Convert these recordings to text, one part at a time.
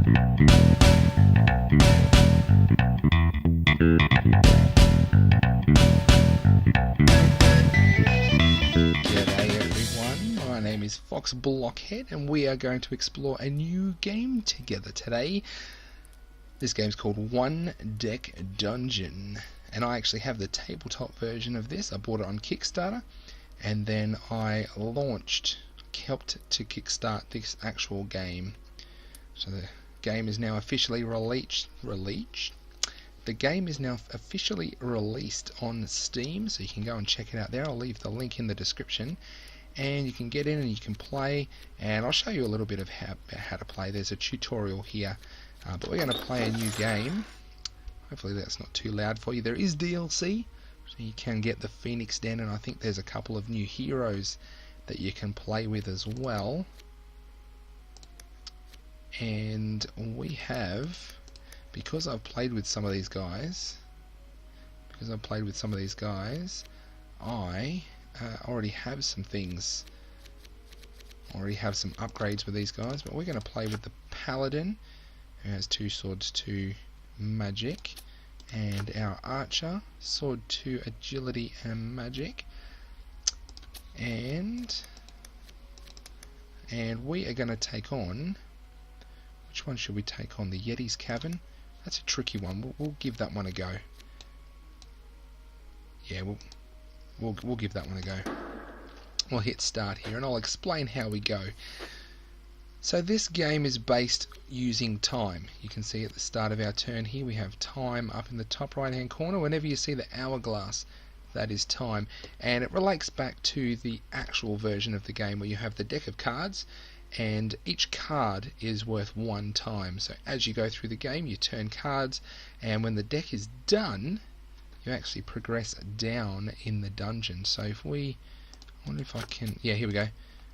G'day everyone, my name is Fox Blockhead and we are going to explore a new game together today. This game's called One Deck Dungeon, and I actually have the tabletop version of this. I bought it on Kickstarter and then I helped to kickstart this actual game. So the game is now officially released. The game is now officially released on Steam, so you can go and check it out there. I'll leave the link in the description, and you can get in and you can play, and I'll show you a little bit of how to play. There's a tutorial here, but we're going to play a new game. Hopefully that's not too loud for you. There is DLC, so you can get the Phoenix Den, and I think there's a couple of new heroes that you can play with as well. And we have, because I've played with some of these guys, I already have some things. Already have some upgrades with these guys, but we're going to play with the Paladin, who has 2 swords, 2 magic, and our Archer, sword, 2 agility and magic, and we are going to take on, which one should we take on? The Yetti's Cavern? That's a tricky one. We'll give that one a go. Yeah, we'll give that one a go. We'll hit start here and I'll explain how we go. So this game is based using time. You can see at the start of our turn here we have time up in the top right hand corner. Whenever you see the hourglass, that is time, and it relates back to the actual version of the game where you have the deck of cards and each card is worth 1 time. So as you go through the game you turn cards, and when the deck is done you actually progress down in the dungeon. So if we, I wonder if I can, yeah, here we go,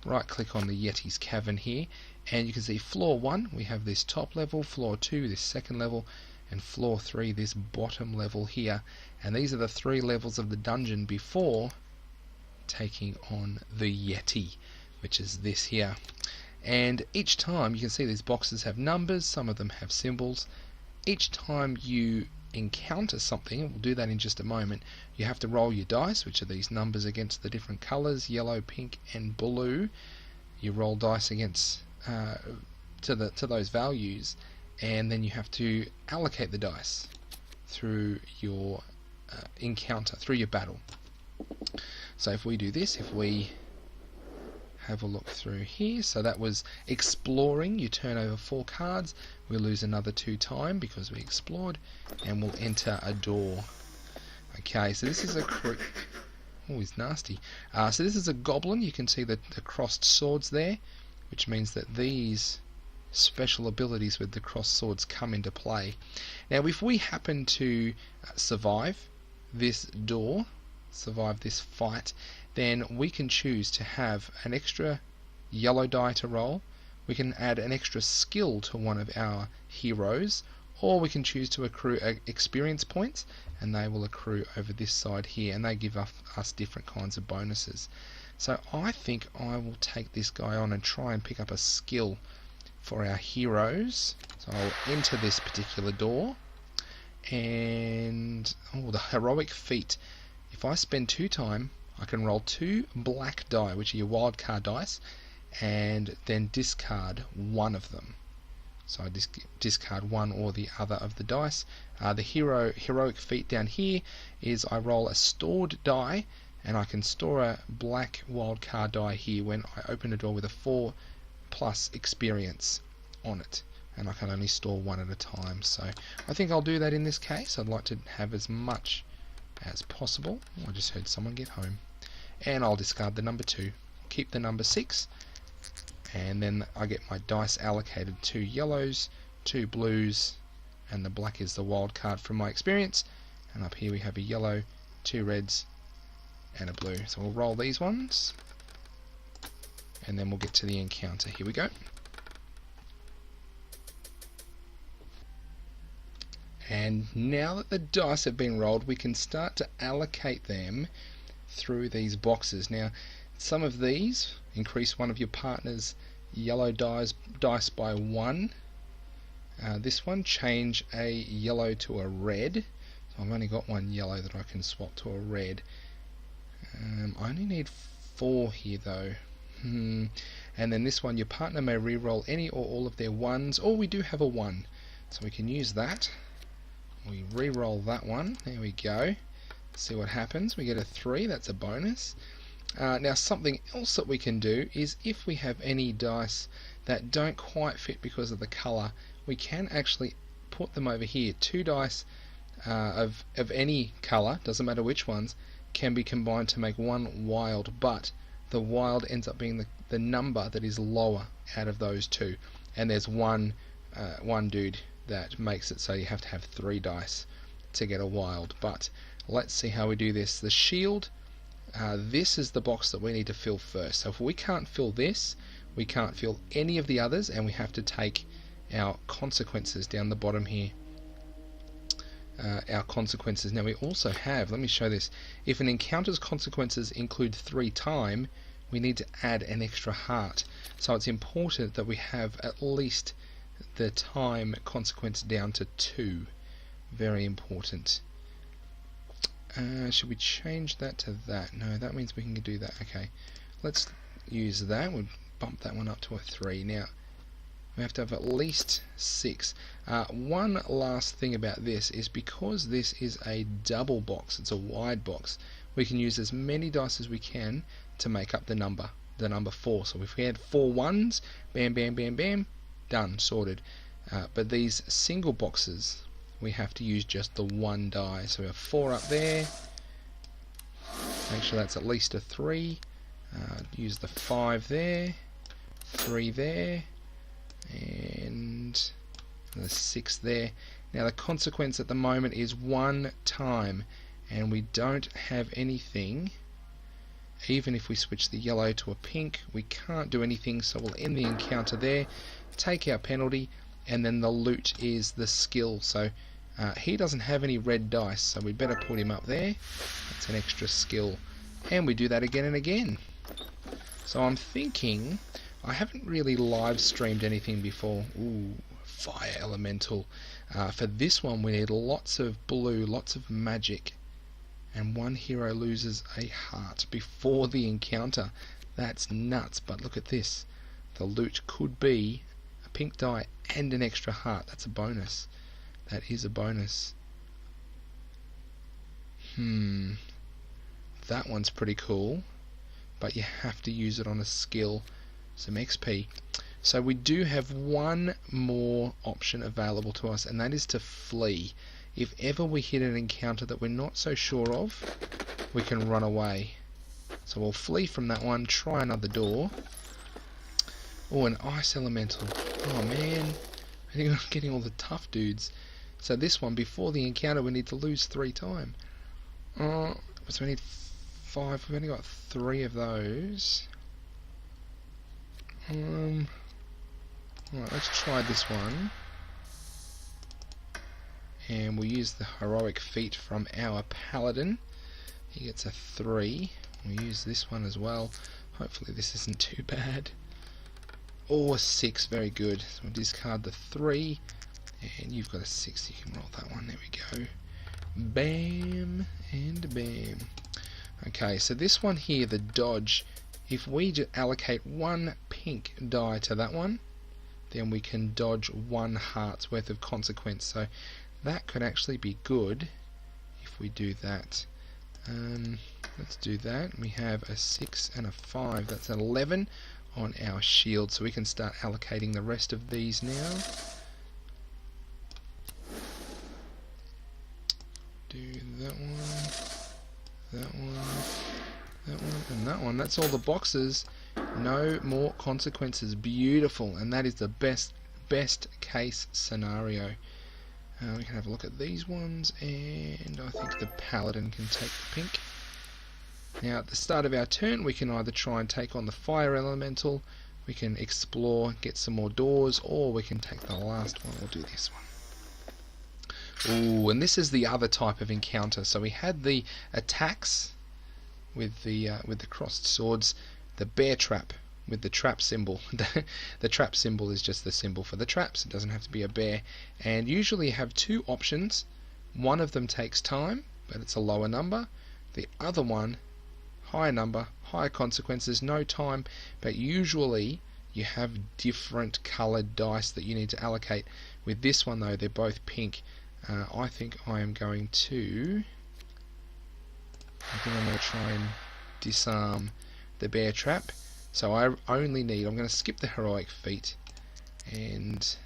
right click on the Yetti's Cavern here, and you can see floor 1 we have this top level, floor 2 this second level, and floor 3 this bottom level here, and these are the 3 levels of the dungeon before taking on the Yetti, which is this here. And each time you can see these boxes have numbers, some of them have symbols. Each time you encounter something, and we'll do that in just a moment, you have to roll your dice, which are these numbers, against the different colours, yellow, pink and blue. You roll dice against to those values, and then you have to allocate the dice through your encounter, through your battle. So if we do this, if we have a look through here, so that was exploring. You turn over 4 cards, we'll lose another 2 time because we explored, and we'll enter a door. Okay, so this is a oh, he's nasty. So this is a Goblin. You can see the crossed swords there, which means that these special abilities with the crossed swords come into play. Now if we happen to survive this door, survive this fight, then we can choose to have an extra yellow die to roll, we can add an extra skill to one of our heroes, or we can choose to accrue experience points, and they will accrue over this side here, and they give us different kinds of bonuses. So I think I will take this guy on and try and pick up a skill for our heroes. So I'll enter this particular door, and the heroic feat. If I spend 2 time, I can roll 2 black die, which are your wild card dice, and then discard 1 of them. So I discard 1 or the other of the dice. The heroic feat down here is I roll a stored die, and I can store a black wild card die here when I open a door with a 4+ experience on it, and I can only store 1 at a time. So I think I'll do that in this case. I'd like to have as much as possible. I just heard someone get home. And I'll discard the number 2, keep the number 6, and then I get my dice allocated 2 yellows, 2 blues, and the black is the wild card from my experience. And up here we have a yellow, 2 reds, and a blue. So we'll roll these ones, and then we'll get to the encounter. Here we go. And now that the dice have been rolled, we can start to allocate them through these boxes. Now, some of these increase one of your partner's yellow dice by 1, This one, change a yellow to a red. So I've only got one yellow that I can swap to a red. I only need 4 here though. And then this one, your partner may re-roll any or all of their ones. Oh, we do have a 1, so we can use that. We re-roll that one. There we go. See what happens. We get a 3. That's a bonus. Now something else that we can do is if we have any dice that don't quite fit because of the colour, we can actually put them over here. 2 dice of any colour, doesn't matter which ones, can be combined to make 1 wild, but the wild ends up being the number that is lower out of those 2, and there's one dude that makes it so you have to have 3 dice to get a wild. But let's see how we do this. The shield, this is the box that we need to fill first. So if we can't fill this, we can't fill any of the others, and we have to take our consequences down the bottom here. Our consequences. Now we also have, let me show this, if an encounter's consequences include 3 time, we need to add an extra heart. So it's important that we have at least the time consequence down to 2. Very important. Should we change that to that? No, that means we can do that. Okay, let's use that. We'll bump that one up to a 3. Now we have to have at least 6. One last thing about this is because this is a double box, it's a wide box, we can use as many dice as we can to make up the number 4. So if we had 4 1s, bam, bam, bam, bam, done, sorted. But these single boxes, we have to use just the 1 die. So we have 4 up there. Make sure that's at least a 3. Use the 5 there, 3 there, and the 6 there. Now the consequence at the moment is 1 time, and we don't have anything. Even if we switch the yellow to a pink, we can't do anything, so we'll end the encounter there, take our penalty, and then the loot is the skill. So he doesn't have any red dice, so we better put him up there. That's an extra skill, and we do that again and again. So I'm thinking, I haven't really live streamed anything before. Ooh, fire elemental. For this one we need lots of blue, lots of magic, and 1 hero loses a heart before the encounter. That's nuts. But look at this, the loot could be a pink die and an extra heart. That's a bonus. That is a bonus. That one's pretty cool, but you have to use it on a skill. Some XP. So we do have one more option available to us, and that is to flee. If ever we hit an encounter that we're not so sure of, we can run away. So we'll flee from that one, try another door. Oh, an ice elemental. Oh man, I'm getting all the tough dudes. So this one, before the encounter, we need to lose 3 time. So we need 5. We've only got 3 of those. Right, let's try this one. And we'll use the heroic feat from our paladin. He gets a 3. We'll use this one as well. Hopefully this isn't too bad. Oh, a 6, very good. So we'll discard the 3. And you've got a 6, you can roll that one. There we go. Bam and bam. Okay, so this one here, the dodge, if we allocate 1 pink die to that one, then we can dodge 1 heart's worth of consequence. So that could actually be good if we do that. Let's do that. We have a 6 and a 5. That's an 11 on our shield, so we can start allocating the rest of these now. Do that one, that one, that one, and that one. That's all the boxes. No more consequences. Beautiful. And that is the best case scenario. We can have a look at these ones, and I think the paladin can take the pink. Now at the start of our turn we can either try and take on the fire elemental, we can explore, get some more doors, or we can take the last one. We'll do this one. Ooh, and this is the other type of encounter. So we had the attacks with the crossed swords, the bear trap with the trap symbol. The trap symbol is just the symbol for the traps. It doesn't have to be a bear. And usually you have two options. One of them takes time, but it's a lower number. The other one, higher number, higher consequences, no time, but usually you have different coloured dice that you need to allocate. With this one though, they're both pink. I think I'm going to try and disarm the bear trap. So I only need, I'm going to skip the heroic feat, and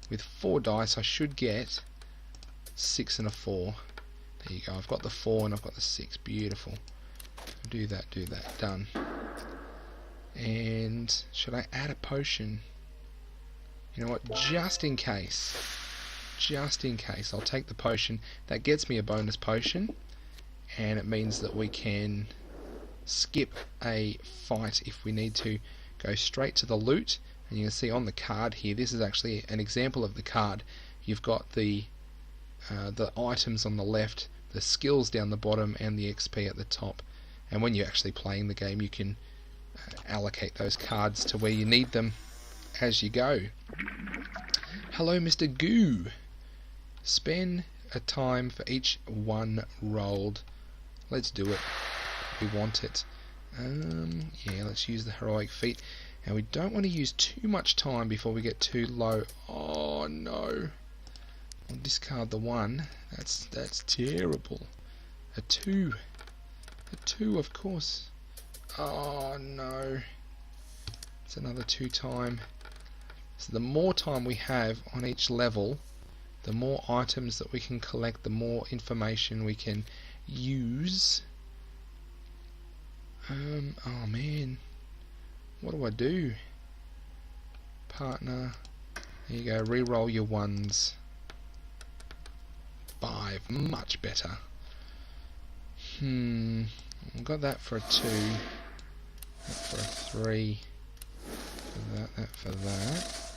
with 4 dice I should get 6 and a 4. There you go, I've got the 4 and I've got the 6, beautiful. Do that, done. And should I add a potion? You know what, just in case, I'll take the potion. That gets me a bonus potion, and it means that we can skip a fight if we need to, go straight to the loot. And you can see on the card here, this is actually an example of the card. You've got the items on the left, the skills down the bottom, and the XP at the top. And when you're actually playing the game, you can allocate those cards to where you need them as you go. Hello, Mr. Goo. Spend a time for each one rolled. Let's do it. We want it. Yeah, let's use the heroic feat. And we don't want to use too much time before we get too low. Oh no. I'll discard the 1. That's terrible. A 2. A 2, of course. Oh no. It's another 2 time. So the more time we have on each level, the more items that we can collect, the more information we can use. Oh man, what do I do? Partner, there you go, re-roll your 1s. 5, much better. I've got that for a 2, that for a 3, for that for that.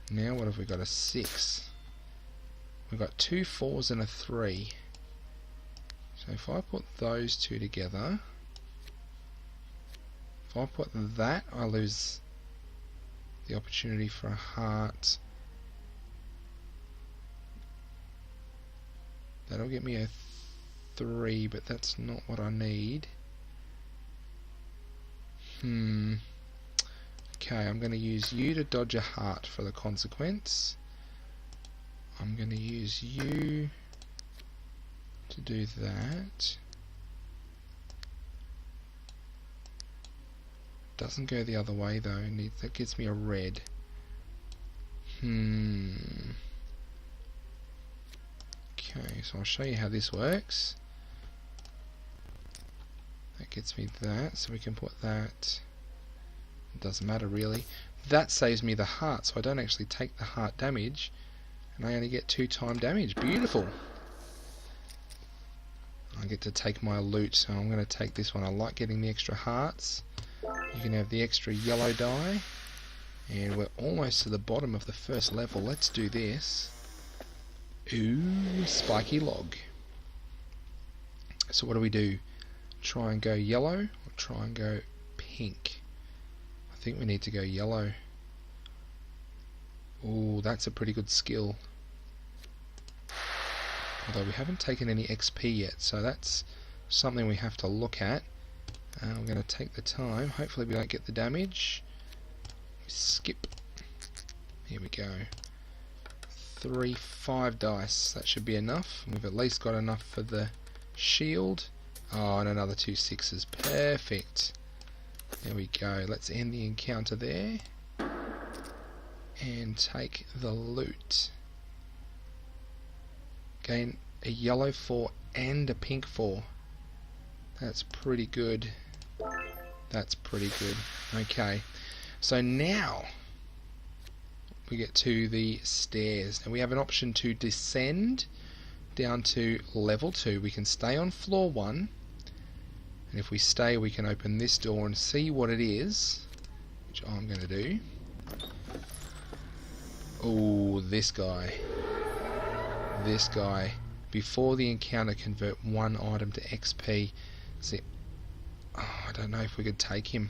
Now what have we got? A 6. We've got 2 4s and a 3. So if I put those two together, if I put that, I lose the opportunity for a heart. That'll get me a 3, but that's not what I need. Okay, I'm going to use you to dodge a heart for the consequence. I'm going to use you to do that. Doesn't go the other way though. That gives me a red. Okay, so I'll show you how this works. That gets me that, so we can put that. It doesn't matter really. That saves me the heart, so I don't actually take the heart damage, and I only get 2 time damage. Beautiful. I get to take my loot, so I'm going to take this one. I like getting the extra hearts. You can have the extra yellow die, and we're almost to the bottom of the first level. Let's do this. Ooh, spiky log. So what do? Try and go yellow, or try and go pink? I think we need to go yellow. Ooh, that's a pretty good skill. Although we haven't taken any XP yet, so that's something we have to look at. I'm going to take the time. Hopefully we don't get the damage. Skip. Here we go. 3, 5 dice. That should be enough. We've at least got enough for the shield. Oh, and another 2 6s. Perfect. There we go. Let's end the encounter there. And take the loot. Gain a yellow 4 and a pink 4. That's pretty good. That's pretty good. Okay. So now we get to the stairs. Now we have an option to descend down to level 2. We can stay on floor 1. And if we stay, we can open this door and see what it is, which I'm going to do. Oh, this guy. This guy. Before the encounter, convert 1 item to XP. See, oh, I don't know if we could take him.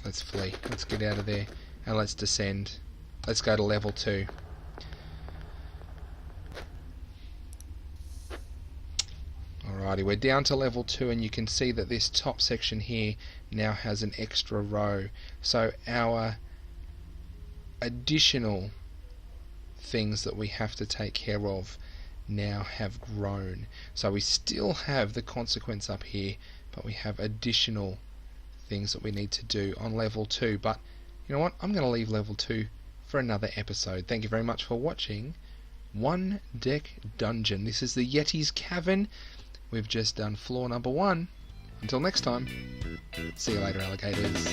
Let's flee. Let's get out of there. And let's descend. Let's go to level 2. Alrighty, we're down to level 2, and you can see that this top section here now has an extra row. So our additional things that we have to take care of now have grown. So we still have the consequence up here, but we have additional things that we need to do on level 2. But you know what? I'm going to leave level 2 for another episode. Thank you very much for watching One Deck Dungeon. This is the Yetti's Cavern. We've just done floor number 1. Until next time, see you later, alligators.